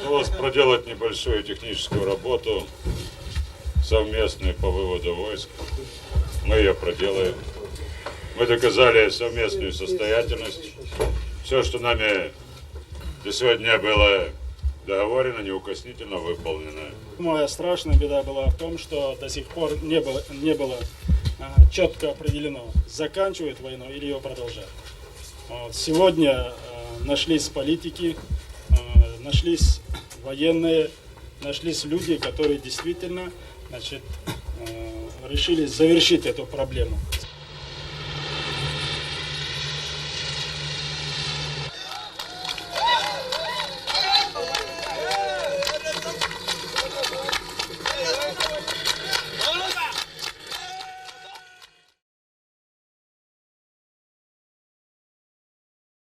Удалось проделать небольшую техническую работу, совместную по выводу войск. Мы ее проделаем. Мы доказали совместную состоятельность. Все, что нами до сегодня было договорено, неукоснительно выполнено. Моя страшная беда была в том, что до сих пор не было четко определено, заканчивают войну или ее продолжают. Вот. Сегодня нашлись политики, нашлись военные, нашлись люди, которые действительно решили завершить эту проблему.